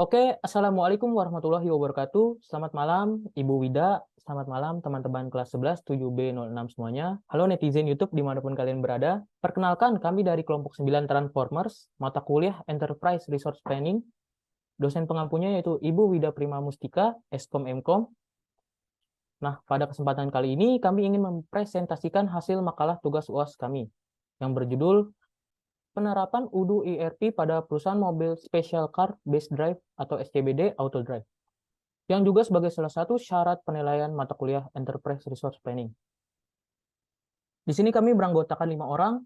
Assalamualaikum warahmatullahi wabarakatuh. Selamat malam, Ibu Wida. Selamat malam, teman-teman kelas 11 7B06 semuanya. Halo netizen YouTube dimanapun kalian berada. Perkenalkan, kami dari kelompok 9 Transformers, mata kuliah Enterprise Resource Planning. Dosen pengampunya yaitu Ibu Wida Prima Mustika, Eskom Mkom. Nah, pada kesempatan kali ini kami ingin mempresentasikan hasil makalah tugas UAS kami yang berjudul Penerapan UDU ERP pada perusahaan mobil Special Car Base Drive atau SCBD Auto Drive, yang juga sebagai salah satu syarat penilaian mata kuliah Enterprise Resource Planning. Di sini kami beranggotakan 5 orang.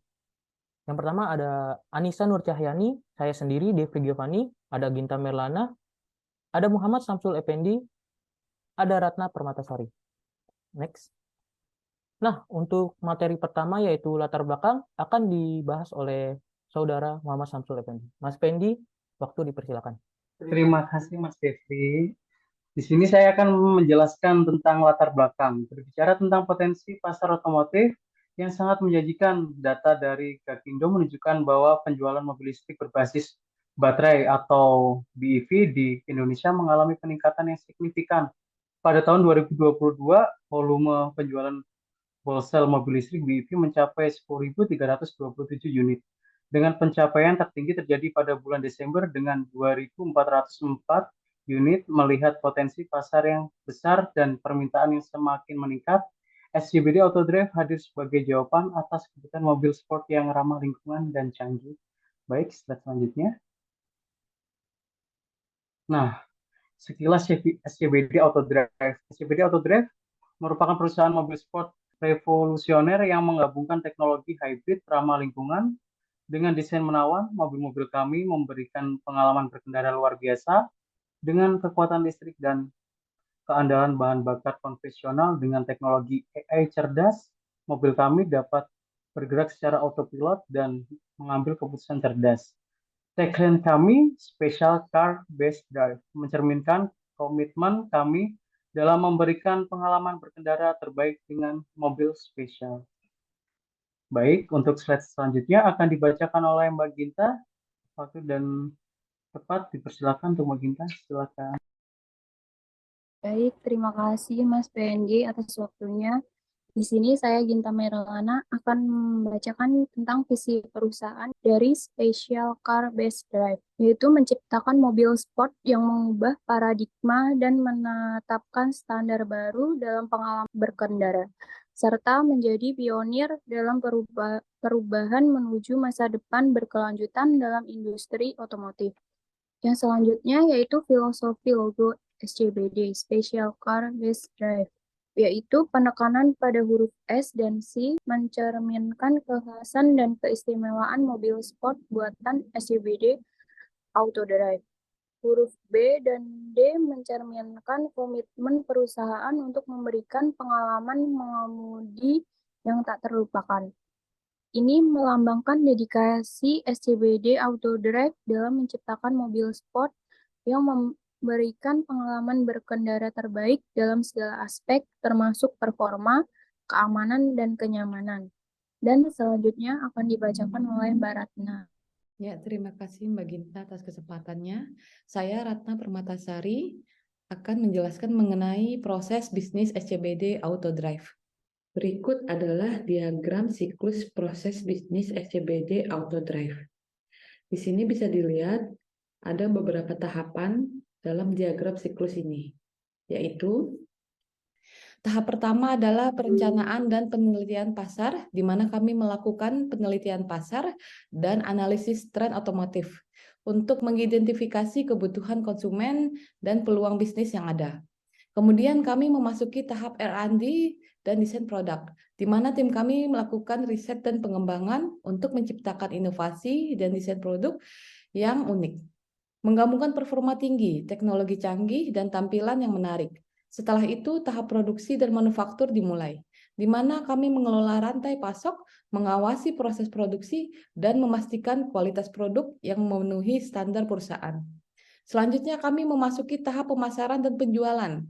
Yang pertama ada Anissa Nur Cahyani, saya sendiri, Devri Giovanni, ada Ginta Merlana, ada Muhammad Samsul Effendi, ada Ratna Permatasari. Next. Nah, untuk materi pertama yaitu latar belakang akan dibahas oleh Saudara Muhammad Samsul Effendi. Mas Pendi, waktu dipersilakan. Terima kasih Mas Devri. Di sini saya akan menjelaskan tentang latar belakang, berbicara tentang potensi pasar otomotif yang sangat menjanjikan. Data dari Gakindo menunjukkan bahwa penjualan mobil listrik berbasis baterai atau BEV di Indonesia mengalami peningkatan yang signifikan. Pada tahun 2022, volume penjualan wholesale mobil listrik BEV mencapai 10.327 unit. Dengan pencapaian tertinggi terjadi pada bulan Desember dengan 2.404 unit. Melihat potensi pasar yang besar dan permintaan yang semakin meningkat, SCBD Autodrive hadir sebagai jawaban atas kebutuhan mobil sport yang ramah lingkungan dan canggih. Baik, slide selanjutnya. Nah, sekilas SCBD Autodrive. SCBD Autodrive merupakan perusahaan mobil sport revolusioner yang menggabungkan teknologi hybrid ramah lingkungan dengan desain menawan. Mobil-mobil kami memberikan pengalaman berkendara luar biasa dengan kekuatan listrik dan keandalan bahan bakar konvensional. Dengan teknologi AI cerdas, mobil kami dapat bergerak secara autopilot dan mengambil keputusan cerdas. Tagline kami, Special Car Based Drive, mencerminkan komitmen kami dalam memberikan pengalaman berkendara terbaik dengan mobil spesial. Baik, untuk slide selanjutnya akan dibacakan oleh Mbak Ginta. Waktu dan tepat dipersilakan untuk Mbak Ginta, silakan. Baik, terima kasih Mas PNG atas waktunya. Di sini saya Ginta Merlana akan membacakan tentang visi perusahaan dari Special Car Based Drive, yaitu menciptakan mobil sport yang mengubah paradigma dan menetapkan standar baru dalam pengalaman berkendara, serta menjadi pionir dalam perubahan menuju masa depan berkelanjutan dalam industri otomotif. Yang selanjutnya yaitu filosofi logo SCBD, Special Car Based Drive, yaitu penekanan pada huruf S dan C mencerminkan kekhasan dan keistimewaan mobil sport buatan SCBD Auto Drive. Huruf B dan D mencerminkan komitmen perusahaan untuk memberikan pengalaman mengemudi yang tak terlupakan. Ini melambangkan dedikasi SCBD Auto Drive dalam menciptakan mobil sport yang memberikan pengalaman berkendara terbaik dalam segala aspek, termasuk performa, keamanan, dan kenyamanan. Dan selanjutnya akan dibacakan oleh Mbak Ratna. Ya, terima kasih Mbak Ginta atas kesempatannya. Saya Ratna Permatasari akan menjelaskan mengenai proses bisnis SCBD Auto Drive. Berikut adalah diagram siklus proses bisnis SCBD Auto Drive. Di sini bisa dilihat ada beberapa tahapan dalam diagram siklus ini, yaitu tahap pertama adalah perencanaan dan penelitian pasar, di mana kami melakukan penelitian pasar dan analisis tren otomotif untuk mengidentifikasi kebutuhan konsumen dan peluang bisnis yang ada. Kemudian kami memasuki tahap R&D dan desain produk, di mana tim kami melakukan riset dan pengembangan untuk menciptakan inovasi dan desain produk yang unik, menggabungkan performa tinggi, teknologi canggih, dan tampilan yang menarik. Setelah itu, tahap produksi dan manufaktur dimulai, di mana kami mengelola rantai pasok, mengawasi proses produksi, dan memastikan kualitas produk yang memenuhi standar perusahaan. Selanjutnya, kami memasuki tahap pemasaran dan penjualan.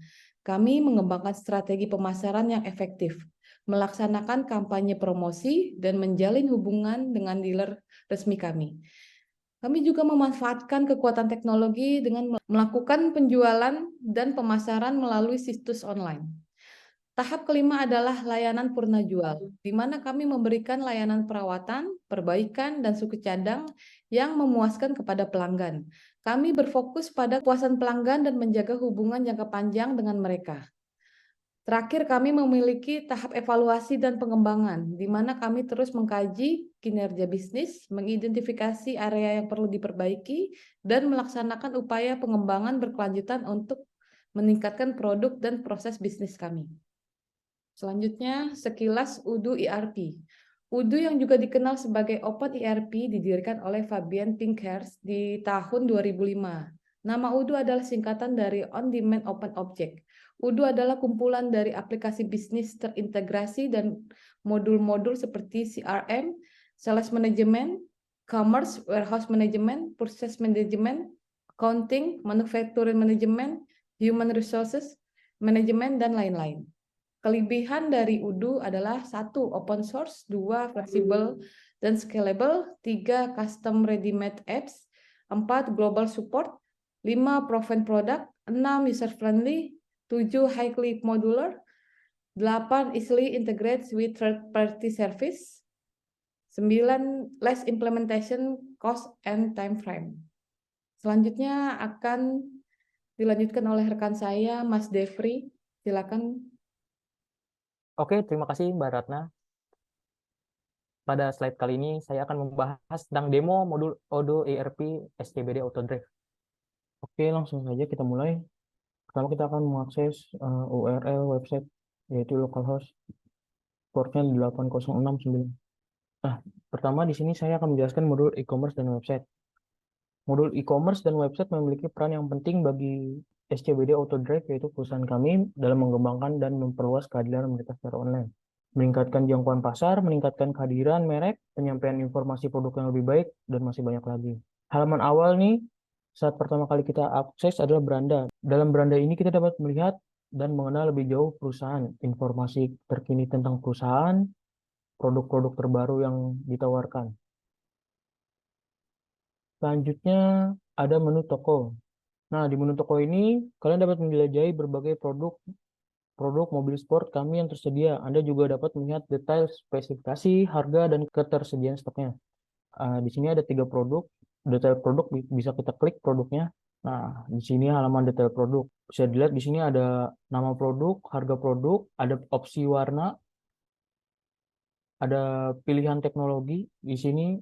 Kami mengembangkan strategi pemasaran yang efektif, melaksanakan kampanye promosi, dan menjalin hubungan dengan dealer resmi kami. Kami juga memanfaatkan kekuatan teknologi dengan melakukan penjualan dan pemasaran melalui situs online. Tahap kelima adalah layanan purna jual, di mana kami memberikan layanan perawatan, perbaikan, dan suku cadang yang memuaskan kepada pelanggan. Kami berfokus pada kepuasan pelanggan dan menjaga hubungan jangka panjang dengan mereka. Terakhir, kami memiliki tahap evaluasi dan pengembangan, di mana kami terus mengkaji kinerja bisnis, mengidentifikasi area yang perlu diperbaiki, dan melaksanakan upaya pengembangan berkelanjutan untuk meningkatkan produk dan proses bisnis kami. Selanjutnya, sekilas Odoo ERP. Odoo yang juga dikenal sebagai Open ERP didirikan oleh Fabian Pinkerz di tahun 2005. Nama Odoo adalah singkatan dari On Demand Open Object. Odoo adalah kumpulan dari aplikasi bisnis terintegrasi dan modul-modul seperti CRM, Sales Management, Commerce, Warehouse Management, Process Management, Accounting, Manufacturing Management, Human Resources Management, dan lain-lain. Kelebihan dari Odoo adalah 1. Open source, 2. Fleksibel dan scalable, 3. Custom ready-made apps, 4. Global support, 5. Proven product, 6. User-friendly, 7. Highly modular, 8. Easily integrates with third-party service, 9. Less implementation cost and time frame. Selanjutnya akan dilanjutkan oleh rekan saya, Mas Devri. Silakan. Oke, terima kasih Mbak Ratna. Pada slide kali ini saya akan membahas tentang demo modul Odoo ERP SCBD Autodrive. Oke, langsung saja kita mulai. Pertama kita akan mengakses URL website yaitu localhost portnya 8069. Nah, pertama di sini saya akan menjelaskan modul e-commerce dan website. Modul e-commerce dan website memiliki peran yang penting bagi SCBD Autodrive, yaitu perusahaan kami, dalam mengembangkan dan memperluas kehadiran mereka secara online. Meningkatkan jangkauan pasar, meningkatkan kehadiran merek, penyampaian informasi produk yang lebih baik, dan masih banyak lagi. Halaman awal nih, saat pertama kali kita akses adalah beranda. Dalam beranda ini kita dapat melihat dan mengenal lebih jauh perusahaan, informasi terkini tentang perusahaan, produk-produk terbaru yang ditawarkan. Selanjutnya ada menu toko. Nah, di menu toko ini kalian dapat menjelajahi berbagai produk mobil sport kami yang tersedia. Anda juga dapat melihat detail spesifikasi, harga, dan ketersediaan stoknya. Di sini ada 3 produk. Detail produk bisa kita klik produknya. Nah, di sini halaman detail produk. Bisa dilihat di sini ada nama produk, harga produk, ada opsi warna, ada pilihan teknologi. Di sini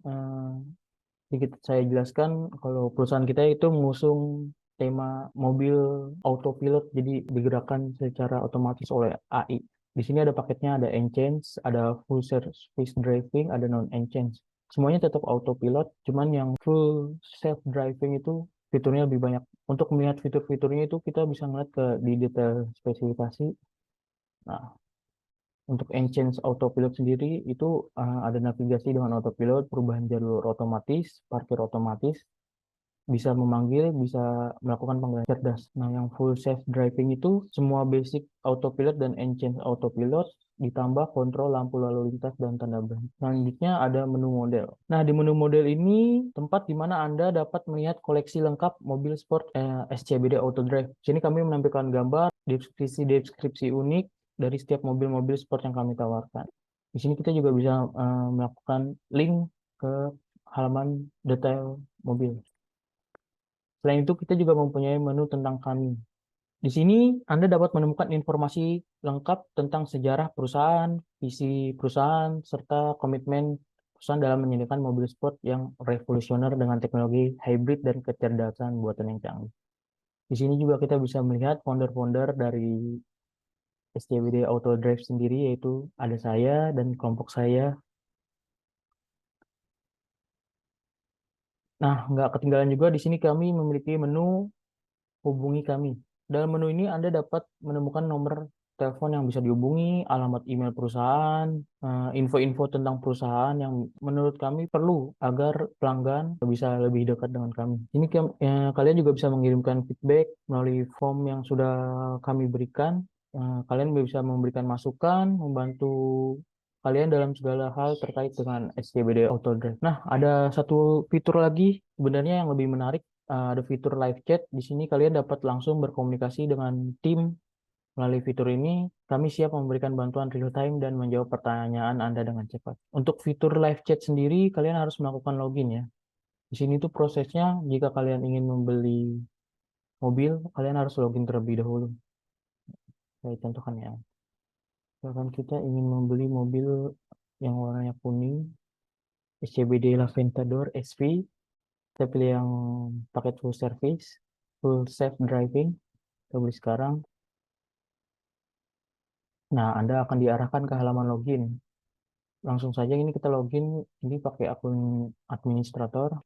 sedikit saya jelaskan kalau perusahaan kita itu mengusung tema mobil autopilot, jadi digerakkan secara otomatis oleh AI. Di sini ada paketnya, ada Enchance, ada full service driving, ada non Enchance. Semuanya tetap autopilot, cuman yang full self driving itu fiturnya lebih banyak. Untuk melihat fitur-fiturnya itu kita bisa ngeliat di detail spesifikasi. Nah, untuk Enchance Autopilot sendiri itu ada navigasi dengan autopilot, perubahan jalur otomatis, parkir otomatis, bisa memanggil, bisa melakukan panggilan cerdas. Nah, yang full self driving itu semua basic autopilot dan Enchance Autopilot ditambah kontrol lampu lalu lintas dan tanda berhenti. Selanjutnya ada menu model. Nah, di menu model ini tempat di mana Anda dapat melihat koleksi lengkap mobil sport SCBD Autodrive. Sini kami menampilkan gambar, deskripsi unik dari setiap mobil-mobil sport yang kami tawarkan. Di sini kita juga bisa melakukan link ke halaman detail mobil. Selain itu, kita juga mempunyai menu tentang kami. Di sini, Anda dapat menemukan informasi lengkap tentang sejarah perusahaan, visi perusahaan, serta komitmen perusahaan dalam menyediakan mobil sport yang revolusioner dengan teknologi hybrid dan kecerdasan buatan yang canggih. Di sini juga kita bisa melihat founder-founder dari SCBD Autodrive sendiri, yaitu ada saya dan kelompok saya. Nah, nggak ketinggalan juga di sini kami memiliki menu hubungi kami. Dalam menu ini Anda dapat menemukan nomor telepon yang bisa dihubungi, alamat email perusahaan, info-info tentang perusahaan yang menurut kami perlu agar pelanggan bisa lebih dekat dengan kami. Ini kalian juga bisa mengirimkan feedback melalui form yang sudah kami berikan. Kalian bisa memberikan masukan, membantu kalian dalam segala hal terkait dengan SCBD Autodrive. Nah, ada satu fitur lagi sebenarnya yang lebih menarik. Ada fitur live chat. Di sini kalian dapat langsung berkomunikasi dengan tim. Melalui fitur ini, kami siap memberikan bantuan real time dan menjawab pertanyaan Anda dengan cepat. Untuk fitur live chat sendiri, kalian harus melakukan login ya. Di sini tuh prosesnya, jika kalian ingin membeli mobil, kalian harus login terlebih dahulu. Saya contohkan ya. Misalkan kita ingin membeli mobil yang warnanya kuning, SCBD Laventador SV, kita pilih yang paket full service, full safe driving, kita beli sekarang. Nah, Anda akan diarahkan ke halaman login. Langsung saja ini kita login, ini pakai akun administrator.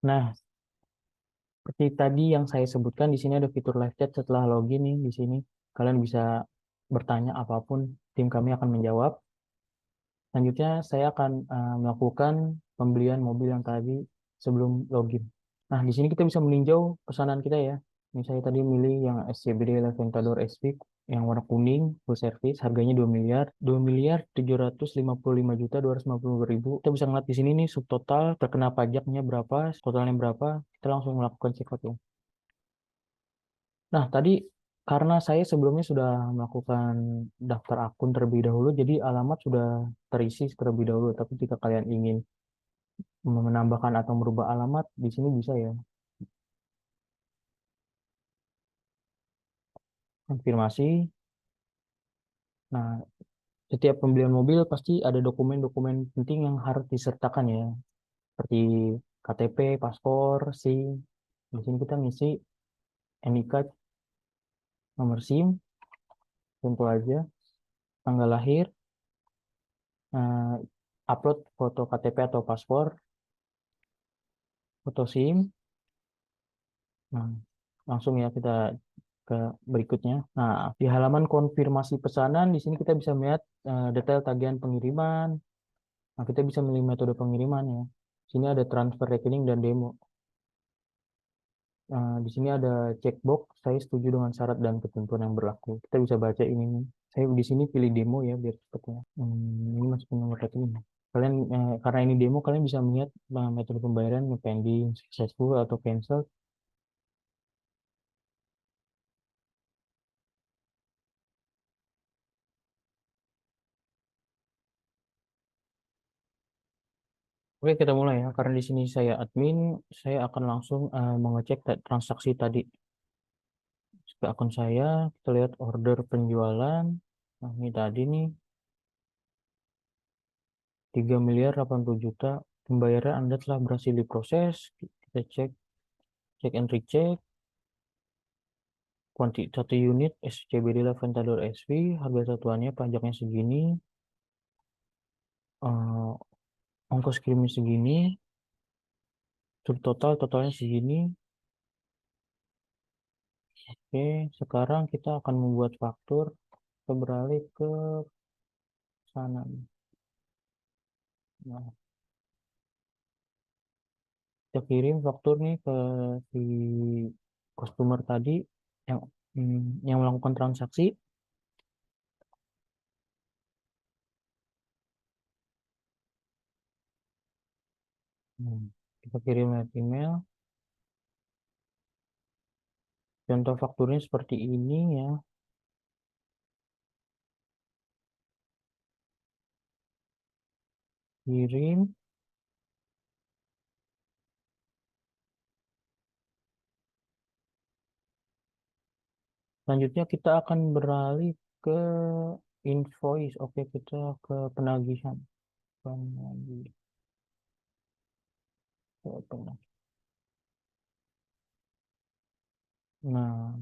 Nah, seperti tadi yang saya sebutkan, di sini ada fitur live chat. Setelah login nih, di sini kalian bisa bertanya apapun, tim kami akan menjawab. Selanjutnya, saya akan melakukan pembelian mobil yang tadi sebelum login. Nah, di sini kita bisa meninjau pesanan kita ya. Ini saya tadi milih yang SCBD Laventador SV yang warna kuning, full service, harganya 2 miliar, 2.755.250.000. Kita bisa ngeliat di sini nih subtotal terkena pajaknya berapa, totalnya berapa. Kita langsung melakukan checkout ya. Nah, tadi karena saya sebelumnya sudah melakukan daftar akun terlebih dahulu, jadi alamat sudah terisi terlebih dahulu. Tapi jika kalian ingin menambahkan atau merubah alamat, di sini bisa ya. Konfirmasi. Nah, setiap pembelian mobil pasti ada dokumen-dokumen penting yang harus disertakan ya, seperti KTP, paspor, SIM. Di sini kita ngisi NIK, nomor SIM, tentu aja, tanggal lahir, eh, upload foto KTP atau paspor, foto SIM. Nah, langsung ya kita ke berikutnya. Nah, di halaman konfirmasi pesanan, di sini kita bisa melihat detail tagihan pengiriman. Nah, kita bisa memilih metode pengiriman ya. Sini ada transfer rekening dan demo. Di sini ada checkbox, saya setuju dengan syarat dan ketentuan yang berlaku. Kita bisa baca ini nih. Saya di sini pilih demo ya biar cepat ya. Ini masukin nomor rekening. Kalian karena ini demo, kalian bisa melihat metode pembayaran pending, successful atau cancel. Oke, kita mulai ya. Karena di sini saya admin, saya akan langsung mengecek transaksi tadi. Ke akun saya, kita lihat order penjualan. Nah, ini tadi nih 3.080.000.000. Pembayaran Anda telah berhasil diproses. Kita cek, check and recheck. Kuantitas 1 unit SCBD Laventador SV, harga satuannya pajaknya segini. eh, Ongkos kirimnya segini. Totalnya segini. Oke, sekarang kita akan membuat faktur. Kita beralih ke sana. Nah, kita kirim faktur nih ke si customer tadi yang yang melakukan transaksi. Kita kirim lewat email. Contoh fakturnya seperti ini ya. Kirim. Selanjutnya kita akan beralih ke invoice. Oke, kita ke penagihan. Penagih- Nah,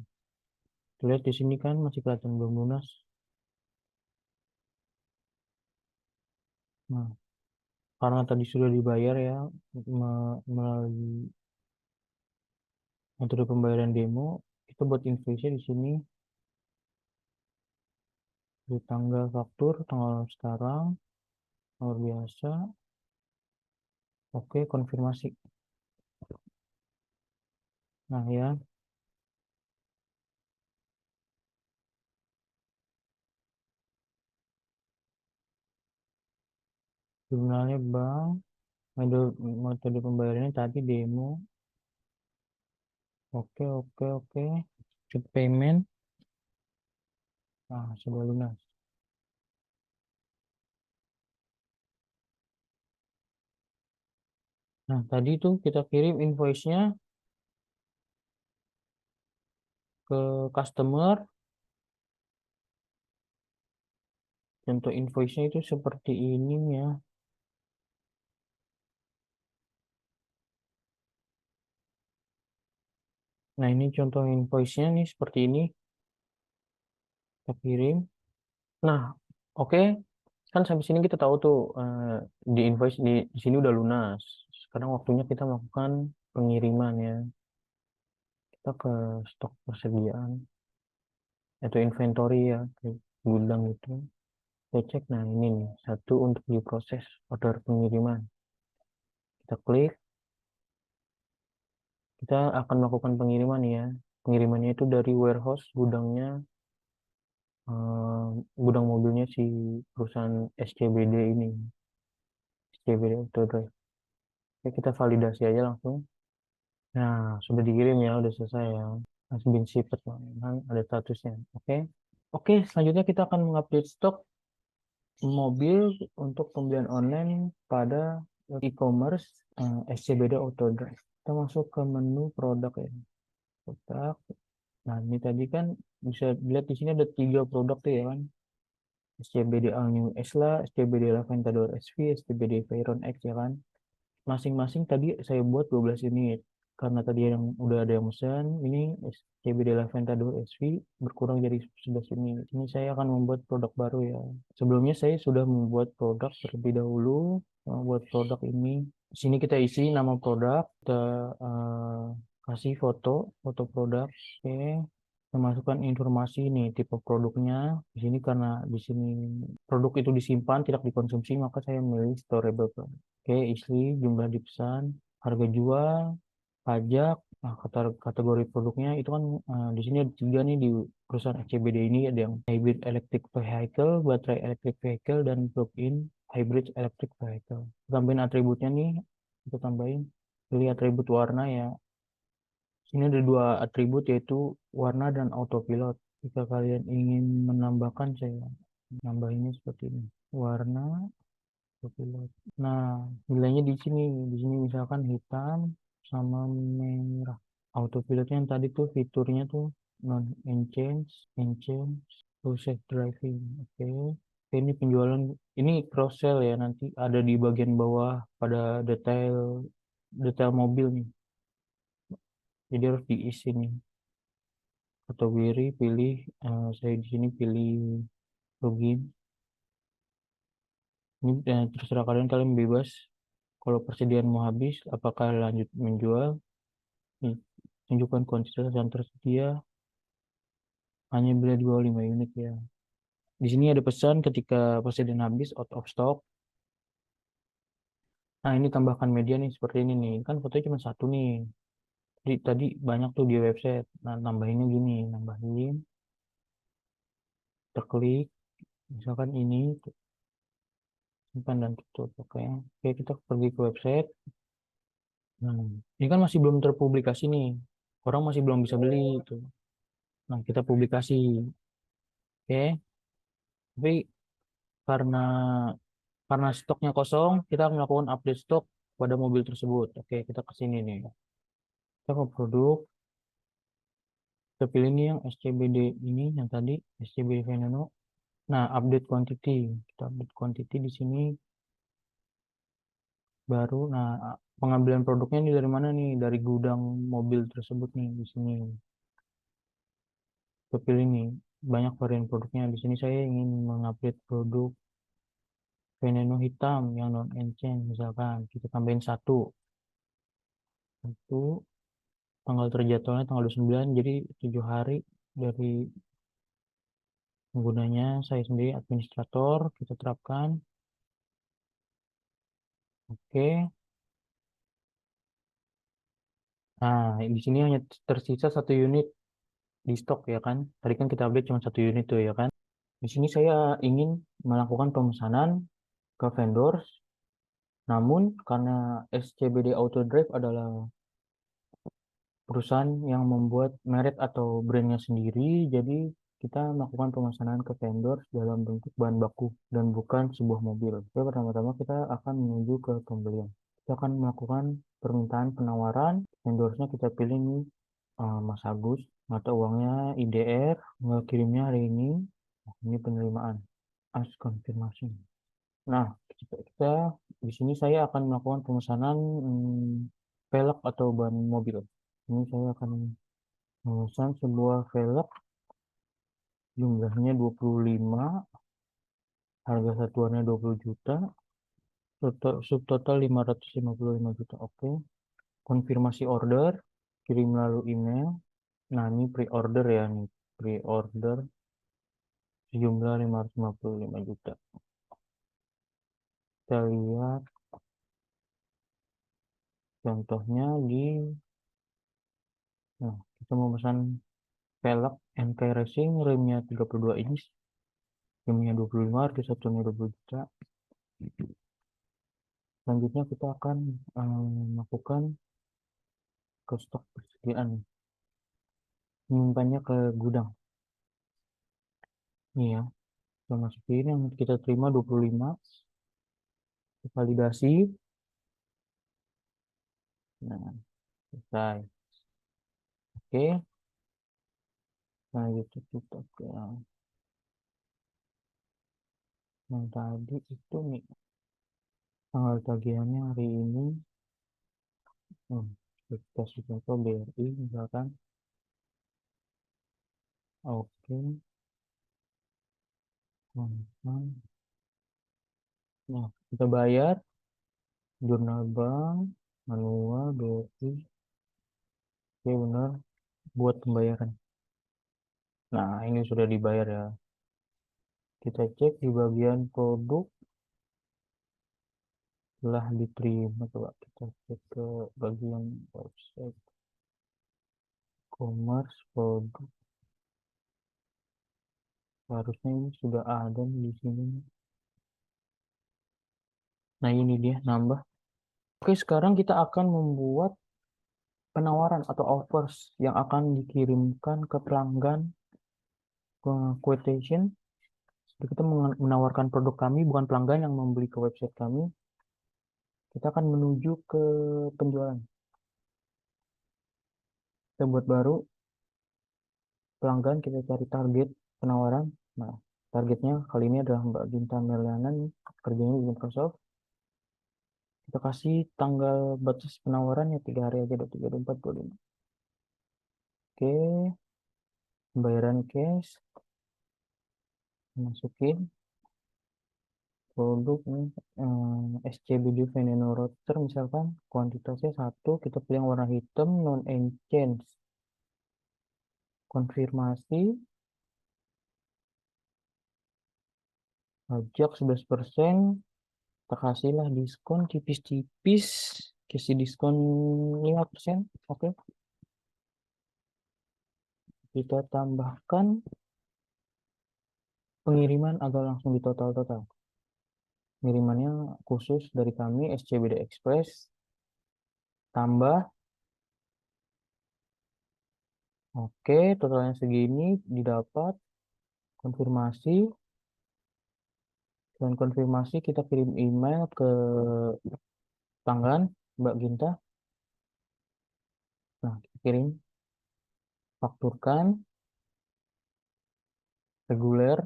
lihat di sini kan masih kelihatan belum lunas. Nah, karena tadi sudah dibayar ya melalui metode pembayaran demo, kita buat invoice-nya di sini di tanggal faktur, tanggal sekarang, luar biasa. Oke, konfirmasi. Nah, ya. Jurnalnya bank, metode pembayarannya tadi demo. Oke, oke, oke. Chip payment. Nah, sudah lunas. Nah, tadi tuh kita kirim invoice-nya ke customer. Contoh invoice-nya itu seperti ini ya. Nah, ini contoh invoice-nya nih seperti ini. Kita kirim. Nah, oke. Kan sampai sini kita tahu tuh di invoice di sini udah lunas. Sekarang waktunya kita melakukan pengiriman ya. Kita ke stok persediaan atau inventory ya, ke gudang itu. Kita cek, nah ini nih, satu untuk diproses order pengiriman. Kita klik, kita akan melakukan pengiriman ya. Pengirimannya itu dari warehouse gudangnya, gudang mobilnya si perusahaan SCBD ini, SCBD Autodrive. Oke, kita validasi aja langsung. Nah, sudah dikirim ya, udah selesai ya. Has been shipped, kan ada statusnya. Oke. Oke, selanjutnya kita akan mengupdate stok mobil untuk pembelian online pada e-commerce SCBD Autodrive. Kita masuk ke menu produk ya. Produk. Nah, ini tadi kan bisa dilihat di sini ada 3 produk tuh ya kan. SCBD All New Esla, SCBD Laventador SV, SCBD Veyron X ya kan. Masing-masing tadi saya buat 12 unit. Karena tadi yang udah ada yang pesan, ini SCBD Laventador SV berkurang jadi 11 unit. Ini saya akan membuat produk baru ya. Sebelumnya saya sudah membuat produk terlebih dahulu. Buat produk ini, di sini kita isi nama produk, kita kasih foto produk. Oke. Memasukkan informasi nih tipe produknya. Di sini karena di sini produk itu disimpan tidak dikonsumsi, maka saya memilih storable product. Oke, isi jumlah dipesan, harga jual, pajak. Nah, kategori produknya itu kan di sini ada 3 nih di perusahaan SCBD ini, ada yang hybrid electric vehicle, baterai electric vehicle, dan plug-in hybrid electric vehicle. Tambahin atributnya nih, kita tambahin pilih atribut warna ya. Ini ada 2 atribut yaitu warna dan autopilot. Jika kalian ingin menambahkan, saya nambahinnya seperti ini. Warna, autopilot. Nah, nilainya di sini. Di sini misalkan hitam sama merah. Autopilotnya yang tadi tuh fiturnya tuh non enchant, full safe driving. Oke. Oke, ini penjualan, ini cross sell ya, nanti ada di bagian bawah pada detail detail mobil nih. Jadi harus diisi nih. Kategori pilih, saya di sini pilih login. Ini terserah kalian bebas. Kalau persediaan mau habis, apakah lanjut menjual? Nih, tunjukkan kuantitas yang tersedia hanya bila dijual 5 unit ya. Di sini ada pesan ketika persediaan habis, out of stock. Nah, ini tambahkan media nih seperti ini nih. Kan fotonya cuma 1 nih. Jadi tadi banyak tuh di website. Nah, nambahinnya gini, nambahin. Terklik, misalkan ini, simpan dan tutup. Oke, kita pergi ke website. Nah, ini kan masih belum terpublikasi nih. Orang masih belum bisa beli itu. Nah, kita publikasi. Oke. Tapi karena stoknya kosong, kita melakukan update stok pada mobil tersebut. Oke, kita ke sini nih. Kita ke produk. Kita pilih nih yang SCBD ini, yang tadi SCBD Veneno. Nah, update quantity. Kita update quantity di sini baru. Nah, pengambilan produknya ini dari mana nih? Dari gudang mobil tersebut nih di sini. Kita pilih nih, banyak varian produknya. Di sini saya ingin mengupdate produk Veneno hitam yang non enchant, misalkan kita tambahin satu tanggal terjadwalnya tanggal 29, jadi 7 hari dari penggunanya. Saya sendiri administrator, kita terapkan. Oke. Nah, di sini hanya tersisa 1 unit di stok ya kan. Tadi kan kita update cuma 1 unit tuh ya kan. Di sini saya ingin melakukan pemesanan ke vendor Namun karena SCBD Autodrive adalah perusahaan yang membuat merek atau brandnya sendiri, jadi kita melakukan pemesanan ke vendor dalam bentuk bahan baku dan bukan sebuah mobil. Oke, pertama-tama kita akan menuju ke pembelian. Kita akan melakukan permintaan penawaran, vendornya kita pilih nih Mas Agus, mata uangnya IDR, kirimnya hari ini. Nah, ini penerimaan, as konfirmasi. Nah, kita di sini saya akan melakukan pemesanan velg atau ban mobil. Ini saya akan memesan sebuah velg, jumlahnya 25, harga satuannya 20 juta, subtotal 555 juta. Oke, konfirmasi order, kirim lalu email. Nah, ini pre-order ya, nih pre-order sejumlah 555 juta. Kita lihat contohnya nah, kita memesan velg NK Racing, remnya 32 inch, remnya 25, harga satunya 20 juta. Selanjutnya kita akan melakukan ke stok persediaan, menyimpannya ke gudang. Ini ya, kita masukin yang kita terima 25, validasi. Nah, selesai. Oke, nah itu kita ke yang tadi itu nih, tanggal tagihannya hari ini. Kita sudah ke BRI misalkan. Oke, nah kita bayar jurnal bank, manual, BRI. Oke, benar, buat pembayaran. Nah, ini sudah dibayar ya. Kita cek di bagian produk telah diterima. Coba kita cek ke bagian website commerce produk. Harusnya ini sudah ada di sini. Nah, ini dia nambah. Oke, sekarang kita akan membuat penawaran atau offers yang akan dikirimkan ke pelanggan, ke quotation. Jadi kita menawarkan produk kami, bukan pelanggan yang membeli ke website kami. Kita akan menuju ke penjualan. Kita buat baru pelanggan, kita cari target penawaran. Nah, targetnya kali ini adalah Mbak Ginta Meliana, kerjanya di Microsoft. Kita kasih tanggal batas penawarannya 3 hari aja, 23, 24, 25. Oke, pembayaran cash, masukin produk nih, SCBD Veneno Router misalkan, kuantitasnya 1, kita pilih yang warna hitam, non exchange. Konfirmasi, pajak 11%, kita kasihlah diskon tipis-tipis, kasih diskon 5%. Oke, kita tambahkan pengiriman agar langsung di total-total. Pengirimannya khusus dari kami SCBD Express, tambah. Oke, totalnya segini didapat. Konfirmasi, dan konfirmasi kita kirim email ke pelanggan Mbak Ginta. Nah, kita kirim, fakturkan, reguler.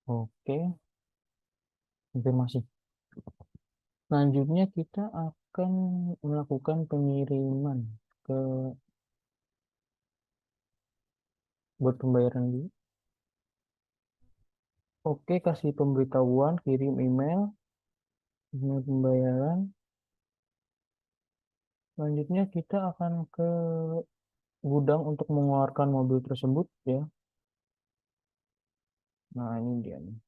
Oke, konfirmasi. Selanjutnya kita akan melakukan pengiriman ke buat pembayaran dulu. Oke, kasih pemberitahuan, kirim email pembayaran. Selanjutnya kita akan ke gudang untuk mengeluarkan mobil tersebut ya. Nah, ini dia nih.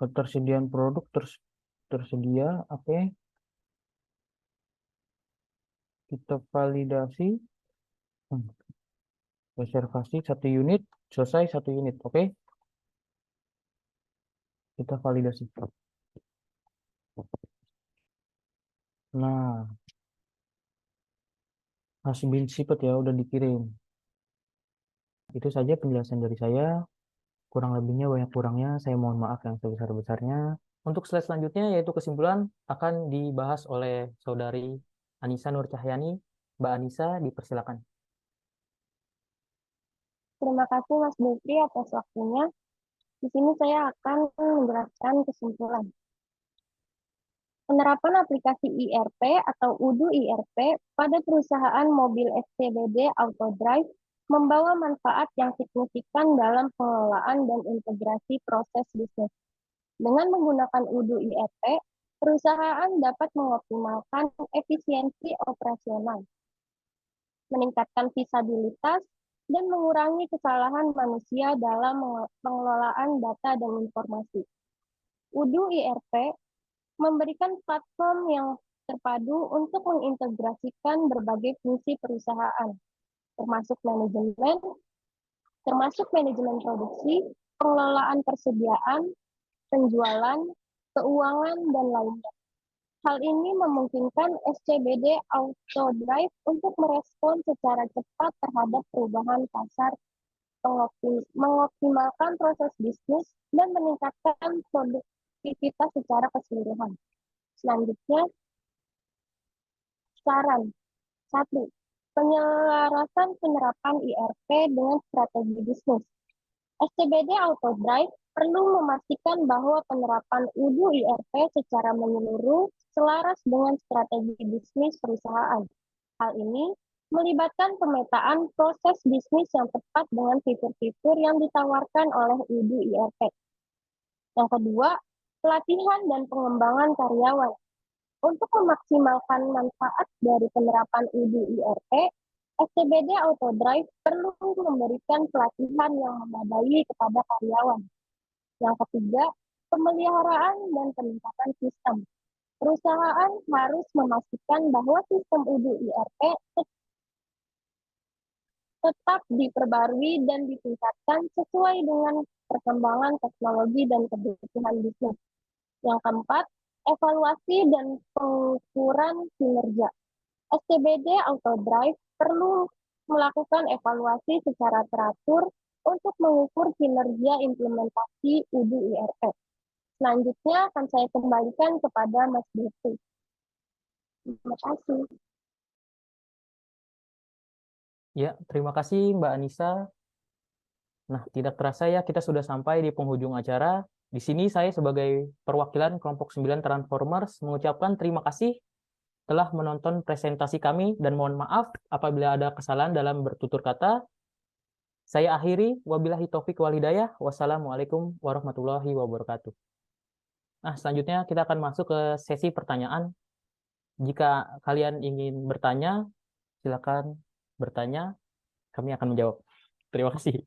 Ketersediaan produk tersedia, oke. Kita validasi. Reservasi 1 unit, selesai 1 unit, oke. Kita validasi. Nah, hasil bin sipet ya udah dikirim. Itu saja penjelasan dari saya. Kurang lebihnya banyak kurangnya. Saya mohon maaf yang sebesar-besarnya. Untuk slide selanjutnya yaitu kesimpulan akan dibahas oleh Saudari Anissa Nur Cahyani. Mbak Anissa, dipersilakan. Terima kasih Mas Bukri atas waktunya. Di sini saya akan menjelaskan kesimpulan. Penerapan aplikasi IRP atau UDU IRP pada perusahaan mobil SCBD Autodrive membawa manfaat yang signifikan dalam pengelolaan dan integrasi proses bisnis. Dengan menggunakan UDU IRP, perusahaan dapat mengoptimalkan efisiensi operasional, meningkatkan visabilitas, dan mengurangi kesalahan manusia dalam pengelolaan data dan informasi. UDU IRP memberikan platform yang terpadu untuk mengintegrasikan berbagai fungsi perusahaan, termasuk manajemen produksi, pengelolaan persediaan, penjualan, keuangan, dan lainnya. Hal ini memungkinkan SCBD Autodrive untuk merespon secara cepat terhadap perubahan pasar, mengoptimalkan proses bisnis, dan meningkatkan produktivitas secara keseluruhan. Selanjutnya, saran. 1. Penyelarasan penerapan IRP dengan strategi bisnis. SCBD Autodrive perlu memastikan bahwa penerapan UDU IRP secara menyeluruh selaras dengan strategi bisnis perusahaan. Hal ini melibatkan pemetaan proses bisnis yang tepat dengan fitur-fitur yang ditawarkan oleh UDU IRP. Yang kedua, pelatihan dan pengembangan karyawan. Untuk memaksimalkan manfaat dari penerapan UDU IRP, SCBD Autodrive perlu memberikan pelatihan yang memadai kepada karyawan. Yang ketiga, pemeliharaan dan peningkatan sistem. Perusahaan harus memastikan bahwa sistem UDU IRP tetap diperbarui dan ditingkatkan sesuai dengan perkembangan teknologi dan kebutuhan bisnis. Yang keempat, evaluasi dan pengukuran kinerja. SCBD Autodrive perlu melakukan evaluasi secara teratur untuk mengukur kinerja implementasi UDU IRP. Selanjutnya akan saya kembalikan kepada Mas Bukri. Terima kasih. Ya, terima kasih Mbak Anissa. Nah, tidak terasa ya kita sudah sampai di penghujung acara. Di sini saya sebagai perwakilan kelompok 9 Transformers mengucapkan terima kasih telah menonton presentasi kami dan mohon maaf apabila ada kesalahan dalam bertutur kata. Saya akhiri, wabillahi taufik wal hidayah. Wassalamualaikum warahmatullahi wabarakatuh. Nah, selanjutnya kita akan masuk ke sesi pertanyaan. Jika kalian ingin bertanya, silakan bertanya. Kami akan menjawab. Terima kasih.